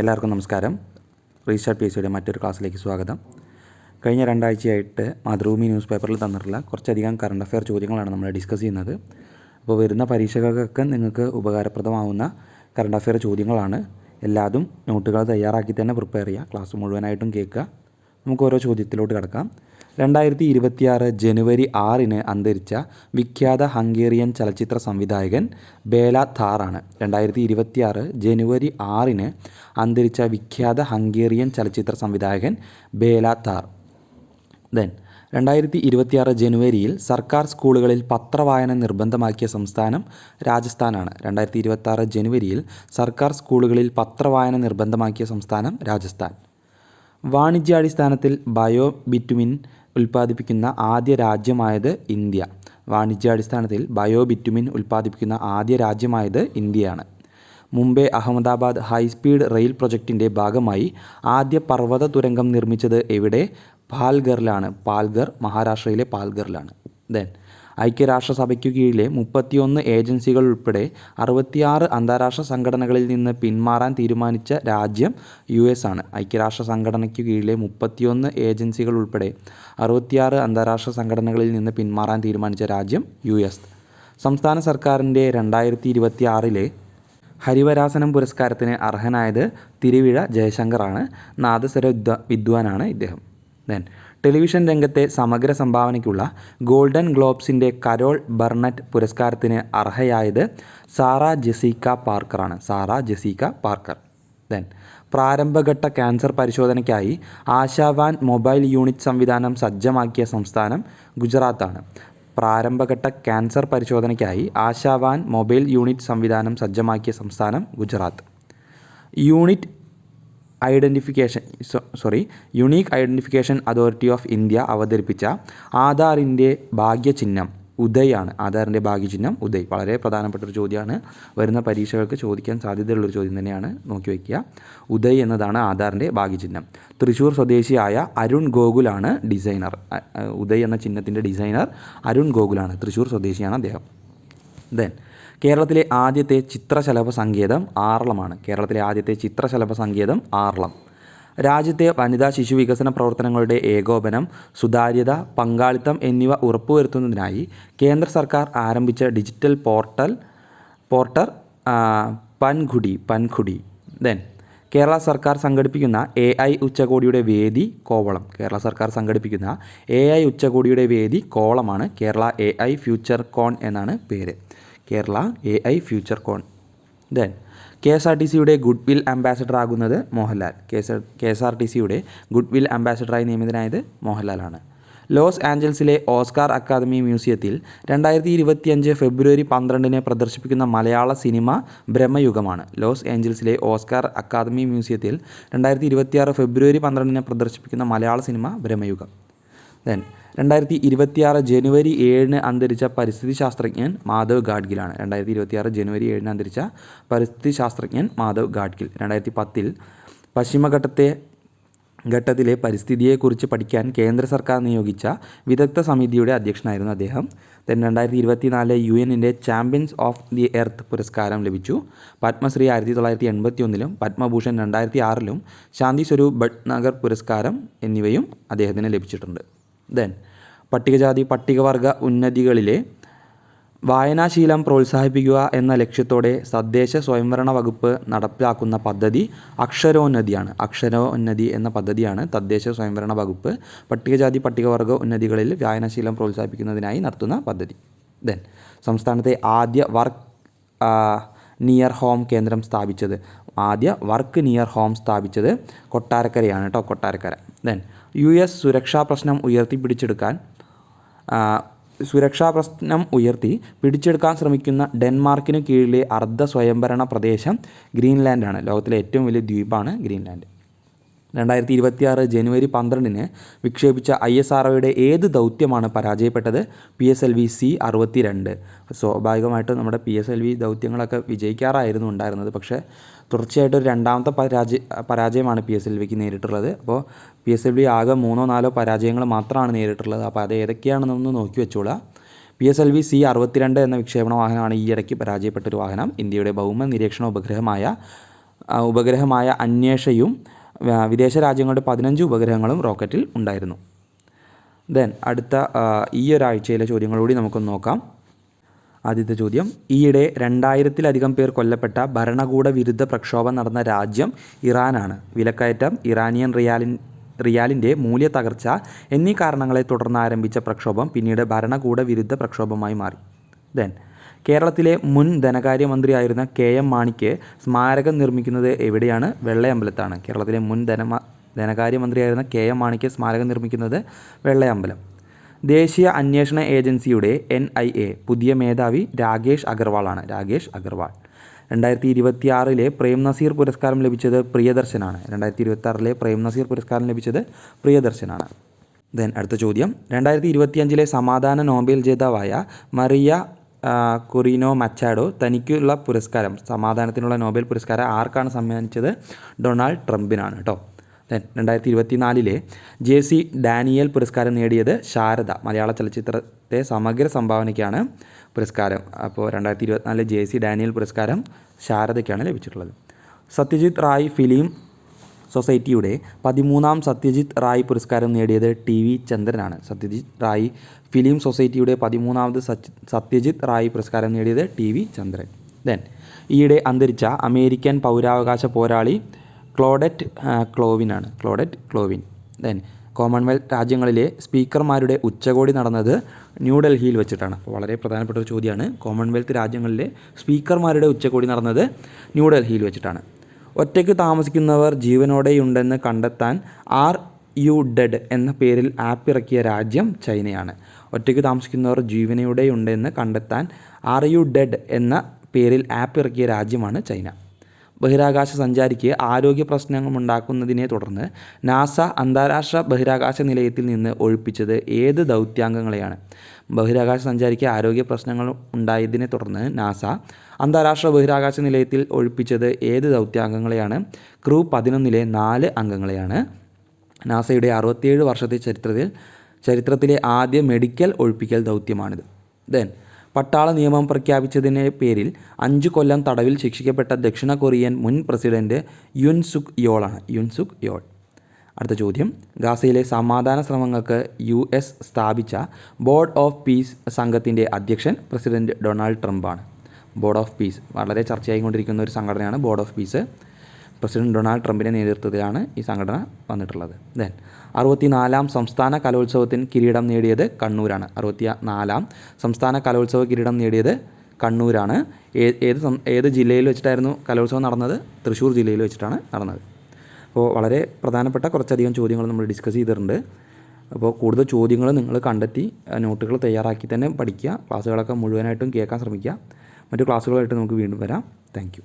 എല്ലാവർക്കും നമസ്കാരം. Restart P S സിയുടെ മറ്റൊരു ക്ലാസ്സിലേക്ക് സ്വാഗതം. കഴിഞ്ഞ രണ്ടാഴ്ചയായിട്ട് മാതൃഭൂമി ന്യൂസ് പേപ്പറിൽ തന്നിട്ടുള്ള കുറച്ചധികം കറണ്ട് അഫെയർ ചോദ്യങ്ങളാണ് നമ്മൾ ഡിസ്കസ് ചെയ്യുന്നത്. അപ്പോൾ വരുന്ന പരീക്ഷകൾക്കൊക്കെ നിങ്ങൾക്ക് ഉപകാരപ്രദമാവുന്ന കറണ്ട് അഫെയർ ചോദ്യങ്ങളാണ്. എല്ലാതും നോട്ടുകൾ തയ്യാറാക്കി തന്നെ പ്രിപ്പയർ ചെയ്യുക. ക്ലാസ് മുഴുവനായിട്ടും കേൾക്കുക. നമുക്ക് ഓരോ ചോദ്യത്തിലോട്ട് കിടക്കാം. 2026 ജനുവരി 6 അന്തരിച്ച വിഖ്യാത ഹംഗേറിയൻ ചലച്ചിത്ര സംവിധായകൻ ബേല താറാണ്. 2026 ജനുവരി 6 അന്തരിച്ച വിഖ്യാത ഹംഗേറിയൻ ചലച്ചിത്ര സംവിധായകൻ ബേല താർ. 2026 ജനുവരിയിൽ സർക്കാർ സ്കൂളുകളിൽ പത്രവായന നിർബന്ധമാക്കിയ സംസ്ഥാനം രാജസ്ഥാനാണ്. 2026 ജനുവരിയിൽ സർക്കാർ സ്കൂളുകളിൽ പത്രവായന നിർബന്ധമാക്കിയ സംസ്ഥാനം രാജസ്ഥാൻ. വാണിജ്യാടിസ്ഥാനത്തിൽ ബയോ ബിറ്റുമിൻ ഉൽപ്പാദിപ്പിക്കുന്ന ആദ്യ രാജ്യമായത് ഇന്ത്യ. വാണിജ്യാടിസ്ഥാനത്തിൽ ബയോ ബിറ്റുമിൻ ഉൽപ്പാദിപ്പിക്കുന്ന ആദ്യ രാജ്യമായത് ഇന്ത്യയാണ്. മുംബൈ അഹമ്മദാബാദ് ഹൈസ്പീഡ് റെയിൽ പ്രൊജക്റ്റിൻ്റെ ഭാഗമായി ആദ്യ പർവ്വത തുരങ്കം നിർമ്മിച്ചത് എവിടെ? പാൽഗറിലാണ്. പാൽഗർ മഹാരാഷ്ട്രയിലെ പാൽഗറിലാണ്. ഐക്യരാഷ്ട്രസഭയ്ക്കു കീഴിലെ 31 ഏജൻസികൾ ഉൾപ്പെടെ 66 അന്താരാഷ്ട്ര സംഘടനകളിൽ നിന്ന് പിന്മാറാൻ തീരുമാനിച്ച രാജ്യം US ആണ്. ഐക്യരാഷ്ട്ര സംഘടനയ്ക്കു കീഴിലെ 31 ഏജൻസികൾ ഉൾപ്പെടെ 66 അന്താരാഷ്ട്ര സംഘടനകളിൽ നിന്ന് പിന്മാറാൻ തീരുമാനിച്ച രാജ്യം US. സംസ്ഥാന സർക്കാരിൻ്റെ 2026 ഹരിവരാസനം പുരസ്കാരത്തിന് അർഹനായത് തിരുവിഴ ജയശങ്കറാണ്. നാദസ്വര വിദ്വാനാണ് ഇദ്ദേഹം. ടെലിവിഷൻ രംഗത്തെ സമഗ്ര സംഭാവനയ്ക്കുള്ള ഗോൾഡൻ ഗ്ലോബ്സിൻ്റെ കരോൾ ബർണറ്റ് പുരസ്കാരത്തിന് അർഹയായത് സാറ ജെസിക്ക പാർക്കറാണ്. Sarah Jessica Parker. പ്രാരംഭഘട്ട ക്യാൻസർ പരിശോധനയ്ക്കായി ആശാവാൻ മൊബൈൽ യൂണിറ്റ് സംവിധാനം സജ്ജമാക്കിയ സംസ്ഥാനം ഗുജറാത്താണ്. പ്രാരംഭഘട്ട ക്യാൻസർ പരിശോധനയ്ക്കായി ആശാവാൻ മൊബൈൽ യൂണിറ്റ് സംവിധാനം സജ്ജമാക്കിയ സംസ്ഥാനം Gujarat. Unique identification authority of India അവതരിപ്പിച്ച ആധാറിൻ്റെ ഭാഗ്യചിഹ്നം ഉദയ് ആണ്. ആധാറിൻ്റെ ഭാഗ്യചിഹ്നം ഉദയ്. വളരെ പ്രധാനപ്പെട്ടൊരു ചോദ്യമാണ്. വരുന്ന പരീക്ഷകൾക്ക് ചോദിക്കാൻ സാധ്യതയുള്ളൊരു ചോദ്യം തന്നെയാണ്. നോക്കി വയ്ക്കുക. ഉദയ് എന്നതാണ് ആധാറിൻ്റെ ഭാഗ്യചിഹ്നം. തൃശ്ശൂർ സ്വദേശിയായ അരുൺ ഗോകുലാണ് ഡിസൈനർ. ഉദയ് എന്ന ചിഹ്നത്തിൻ്റെ ഡിസൈനർ അരുൺ ഗോകുലാണ്. തൃശ്ശൂർ സ്വദേശിയാണ് അദ്ദേഹം. കേരളത്തിലെ ആദ്യത്തെ ചിത്രശലഭ സങ്കേതം ആറളമാണ്. കേരളത്തിലെ ആദ്യത്തെ ചിത്രശലഭ സങ്കേതം ആറളം. രാജ്യത്തെ വനിതാ ശിശു വികസന പ്രവർത്തനങ്ങളുടെ ഏകോപനം, സുതാര്യത, പങ്കാളിത്തം എന്നിവ ഉറപ്പുവരുത്തുന്നതിനായി കേന്ദ്ര സർക്കാർ ആരംഭിച്ച ഡിജിറ്റൽ പോർട്ടൽ പൻഖുടി. കേരള സർക്കാർ സംഘടിപ്പിക്കുന്ന AI ഉച്ചകോടിയുടെ വേദി കോവളം. കേരള സർക്കാർ സംഘടിപ്പിക്കുന്ന AI ഉച്ചകോടിയുടെ വേദി കോവളമാണ്. കേരള AI ഫ്യൂച്ചർ കോൺ എന്നാണ് പേര്. Kerala AI future con. KSRTCയുടെ ഗുഡ് വിൽ അംബാസഡർ ആകുന്നത് മോഹൻലാൽ. KSRTCയുടെ ഗുഡ് വിൽ അംബാസഡറായി നിയമിതനായത് മോഹൻലാലാണ്. ലോസ് ആഞ്ചൽസിലെ ഓസ്കാർ അക്കാദമി മ്യൂസിയത്തിൽ 2025 ഫെബ്രുവരി 12 പ്രദർശിപ്പിക്കുന്ന മലയാള സിനിമ ബ്രഹ്മയുഗമാണ്. ലോസ് ഏഞ്ചൽസിലെ ഓസ്കാർ അക്കാദമി മ്യൂസിയത്തിൽ 2026 ഫെബ്രുവരി 12 പ്രദർശിപ്പിക്കുന്ന മലയാള സിനിമ ബ്രഹ്മയുഗം. 2026 ജനുവരി 7 അന്തരിച്ച പരിസ്ഥിതി ശാസ്ത്രജ്ഞൻ മാധവ് ഗാഡ്ഗിലാണ്. 2026 ജനുവരി 7 അന്തരിച്ച പരിസ്ഥിതി ശാസ്ത്രജ്ഞൻ മാധവ് ഗാഡ്ഗിൽ. 2010 പശ്ചിമഘട്ടത്തിലെ പരിസ്ഥിതിയെക്കുറിച്ച് പഠിക്കാൻ കേന്ദ്ര സർക്കാർ നിയോഗിച്ച വിദഗ്ധ സമിതിയുടെ അധ്യക്ഷനായിരുന്നു അദ്ദേഹം. 2024 UN champions of the earth പുരസ്കാരം ലഭിച്ചു. പത്മശ്രീ 1981 പത്മഭൂഷൺ 2006 ശാന്തി സ്വരൂപ് ഭട്നഗർ പുരസ്കാരം എന്നിവയും അദ്ദേഹത്തിന് ലഭിച്ചിട്ടുണ്ട്. പട്ടികജാതി പട്ടികവർഗ ഉന്നതികളിലെ വായനാശീലം പ്രോത്സാഹിപ്പിക്കുക എന്ന ലക്ഷ്യത്തോടെ തദ്ദേശ സ്വയംഭരണ വകുപ്പ് നടപ്പിലാക്കുന്ന പദ്ധതി അക്ഷരോന്നതിയാണ്. അക്ഷരോന്നതി എന്ന പദ്ധതിയാണ് തദ്ദേശ സ്വയംഭരണ വകുപ്പ് പട്ടികജാതി പട്ടികവർഗ ഉന്നതികളിൽ വായനാശീലം പ്രോത്സാഹിപ്പിക്കുന്നതിനായി നടത്തുന്ന പദ്ധതി. സംസ്ഥാനത്തെ ആദ്യ വർക്ക് നിയർ ഹോം കേന്ദ്രം സ്ഥാപിച്ചത് കൊട്ടാരക്കരയാണ് കേട്ടോ. കൊട്ടാരക്കര. US സുരക്ഷാ പ്രശ്നം ഉയർത്തി പിടിച്ചെടുക്കാൻ ശ്രമിക്കുന്ന ഡെൻമാർക്കിനു കീഴിലെ അർദ്ധ സ്വയംഭരണ പ്രദേശം ഗ്രീൻലാൻഡാണ്. ലോകത്തിലെ ഏറ്റവും വലിയ ദ്വീപാണ് ഗ്രീൻലാൻഡ്. 2026 ജനുവരി 12 വിക്ഷേപിച്ച ISROയുടെ ഏത് ദൗത്യമാണ് പരാജയപ്പെട്ടത്? PSLV-C62. സ്വാഭാവികമായിട്ടും നമ്മുടെ PSLV ദൗത്യങ്ങളൊക്കെ വിജയിക്കാറായിരുന്നു ഉണ്ടായിരുന്നത്. പക്ഷേ തുടർച്ചയായിട്ട് ഒരു രണ്ടാമത്തെ പരാജയമാണ് PSLVക്ക് നേരിട്ടുള്ളത്. അപ്പോൾ PSLV ആകെ 3-4 പരാജയങ്ങൾ മാത്രമാണ് നേരിട്ടുള്ളത്. അപ്പോൾ അത് ഏതൊക്കെയാണെന്നൊന്ന് നോക്കി വെച്ചോളാം. PSLV-C62 എന്ന വിക്ഷേപണ വാഹനമാണ് ഈ ഇടയ്ക്ക് പരാജയപ്പെട്ടൊരു വാഹനം. ഇന്ത്യയുടെ ഭൗമ നിരീക്ഷണ ഉപഗ്രഹമായ ഉപഗ്രഹമായ അന്വേഷയും വിദേശ രാജ്യങ്ങളുടെ 15 ഉപഗ്രഹങ്ങളും റോക്കറ്റിൽ ഉണ്ടായിരുന്നു. ദെൻ അടുത്ത ഈ ഒരാഴ്ചയിലെ ചോദ്യങ്ങളൂടി നമുക്കൊന്ന് നോക്കാം. ആദ്യത്തെ ചോദ്യം, ഈയിടെ 2000-ലധികം പേർ കൊല്ലപ്പെട്ട ഭരണകൂട വിരുദ്ധ പ്രക്ഷോഭം നടന്ന രാജ്യം ഇറാനാണ്. വിലക്കയറ്റം, ഇറാനിയൻ റിയാലിൻ്റെ മൂല്യ തകർച്ച എന്നീ കാരണങ്ങളെ തുടർന്ന് ആരംഭിച്ച പ്രക്ഷോഭം പിന്നീട് ഭരണകൂട വിരുദ്ധ പ്രക്ഷോഭമായി മാറി. ദെൻ കേരളത്തിലെ മുൻ ധനകാര്യമന്ത്രിയായിരുന്ന KM മാണിക്ക് സ്മാരകം നിർമ്മിക്കുന്നത് എവിടെയാണ്? വെള്ളയമ്പലത്താണ്. കേരളത്തിലെ മുൻ ധനകാര്യമന്ത്രിയായിരുന്ന KM മാണിക്ക് സ്മാരകം നിർമ്മിക്കുന്നത് വെള്ളയമ്പലം. ദേശീയ അന്വേഷണ ഏജൻസിയുടെ NIA പുതിയ മേധാവി രാകേഷ് അഗർവാളാണ്. രാകേഷ് അഗർവാൾ. 2026 പ്രേം നസീർ പുരസ്കാരം ലഭിച്ചത് പ്രിയദർശനാണ്. 2026 പ്രേം നസീർ പുരസ്കാരം ലഭിച്ചത് പ്രിയദർശനാണ്. ദെൻ അടുത്ത ചോദ്യം, 2025 സമാധാന നോബൽ ജേതാവായ മറിയ കൊറീനോ മച്ചാഡോ തനിക്കുള്ള പുരസ്കാരം, സമാധാനത്തിനുള്ള നോബൽ പുരസ്കാരം ആർക്കാണ് സമ്മാനിച്ചത്? ഡൊണാൾഡ് ട്രംപിനാണ് കേട്ടോ. ദെൻ 2024 JC ഡാനിയൽ പുരസ്കാരം നേടിയത് ശാരദ. മലയാള ചലച്ചിത്രത്തെ സമഗ്ര സംഭാവനയ്ക്കാണ് പുരസ്കാരം. അപ്പോൾ 2024 JC ഡാനിയൽ പുരസ്കാരം ശാരദയ്ക്കാണ് ലഭിച്ചിട്ടുള്ളത്. സത്യജിത് റായ് ഫിലിം സൊസൈറ്റിയുടെ 13ാം സത്യജിത് റായ് പുരസ്കാരം നേടിയത് TV ചന്ദ്രനാണ്. സത്യജിത് റായ് ഫിലിം സൊസൈറ്റിയുടെ 13ാമത് സത്യജിത് റായ് പുരസ്കാരം നേടിയത് TV ചന്ദ്രൻ. ദെൻ ഈയിടെ അന്തരിച്ച അമേരിക്കൻ പൗരാവകാശ പോരാളി ക്ലോഡറ്റ് ക്ലോവിൻ. ദെൻ കോമൺവെൽത്ത് രാജ്യങ്ങളിലെ സ്പീക്കർമാരുടെ ഉച്ചകോടി നടന്നത് ന്യൂഡൽഹിയിൽ വെച്ചിട്ടാണ്. അപ്പോൾ വളരെ പ്രധാനപ്പെട്ട ഒരു ചോദ്യമാണ്. കോമൺവെൽത്ത് രാജ്യങ്ങളിലെ സ്പീക്കർമാരുടെ ഉച്ചകോടി നടന്നത് ന്യൂഡൽഹിയിൽ വെച്ചിട്ടാണ്. ഒറ്റയ്ക്ക് താമസിക്കുന്നവർ ജീവനോടെയുണ്ടെന്ന് കണ്ടെത്താൻ RU Dead എന്ന പേരിൽ ആപ്പ് ഇറക്കിയ രാജ്യം ചൈനയാണ്. ഒറ്റയ്ക്ക് താമസിക്കുന്നവർ ജീവനോടെയുണ്ടെന്ന് കണ്ടെത്താൻ RU Dead എന്ന പേരിൽ ആപ്പ് ഇറക്കിയ രാജ്യമാണ് ചൈന. ബഹിരാകാശ സഞ്ചാരിക്ക് ആരോഗ്യ പ്രശ്നങ്ങളുണ്ടാക്കുന്നതിനെ തുടർന്ന് നാസ അന്താരാഷ്ട്ര ബഹിരാകാശ നിലയത്തിൽ നിന്ന് ഒഴിപ്പിച്ചത് ഏത് ദൗത്യാംഗങ്ങളെയാണ്? ബഹിരാകാശ സഞ്ചാരിക്ക് ആരോഗ്യ പ്രശ്നങ്ങൾ ഉണ്ടായതിനെ തുടർന്ന് നാസ അന്താരാഷ്ട്ര ബഹിരാകാശ നിലയത്തിൽ ഒഴിപ്പിച്ചത് ഏത് ദൗത്യാംഗങ്ങളെയാണ്? ക്രൂ 11-ലെ 4 അംഗങ്ങളെയാണ്. നാസയുടെ 67 വർഷത്തെ ചരിത്രത്തിലെ ആദ്യ മെഡിക്കൽ ഒഴിപ്പിക്കൽ ദൗത്യമാണിത്. ദെൻ പട്ടാള നിയമം പ്രഖ്യാപിച്ചതിൻ്റെ പേരിൽ 5 കൊല്ലം തടവിൽ ശിക്ഷിക്കപ്പെട്ട ദക്ഷിണ കൊറിയൻ മുൻ പ്രസിഡന്റ് യുൻ സുക് യോൾ. അടുത്ത ചോദ്യം, ഗാസയിലെ സമാധാന ശ്രമങ്ങൾക്ക് US സ്ഥാപിച്ച ബോർഡ് ഓഫ് പീസ് സംഘത്തിൻ്റെ അധ്യക്ഷൻ പ്രസിഡന്റ് ഡൊണാൾഡ് ട്രംപാണ്. ബോർഡ് ഓഫ് പീസ് വളരെ ചർച്ചയായിക്കൊണ്ടിരിക്കുന്ന ഒരു സംഘടനയാണ് board of peace. President Donald ട്രംപിൻ്റെ നേതൃത്വത്തിലാണ് ഈ സംഘടന വന്നിട്ടുള്ളത്. ദെൻ 64ാം സംസ്ഥാന കലോത്സവത്തിന് കിരീടം നേടിയത് കണ്ണൂരാണ്. 64ാം സംസ്ഥാന കലോത്സവ കിരീടം നേടിയത് കണ്ണൂരാണ്. ഏത് ജില്ലയിൽ വെച്ചിട്ടായിരുന്നു കലോത്സവം നടന്നത്? തൃശ്ശൂർ ജില്ലയിൽ വെച്ചിട്ടാണ് നടന്നത്. അപ്പോൾ വളരെ പ്രധാനപ്പെട്ട കുറച്ചധികം ചോദ്യങ്ങൾ നമ്മൾ ഡിസ്കസ് ചെയ്തിട്ടുണ്ട്. അപ്പോൾ കൂടുതൽ ചോദ്യങ്ങൾ നിങ്ങൾ കണ്ടെത്തി നോട്ടുകൾ തയ്യാറാക്കി തന്നെ പഠിക്കുക. ക്ലാസ്സുകളൊക്കെ മുഴുവനായിട്ടും കേൾക്കാൻ ശ്രമിക്കുക. മറ്റു ക്ലാസ്സുകളായിട്ട് നമുക്ക് വീണ്ടും വരാം. Thank you.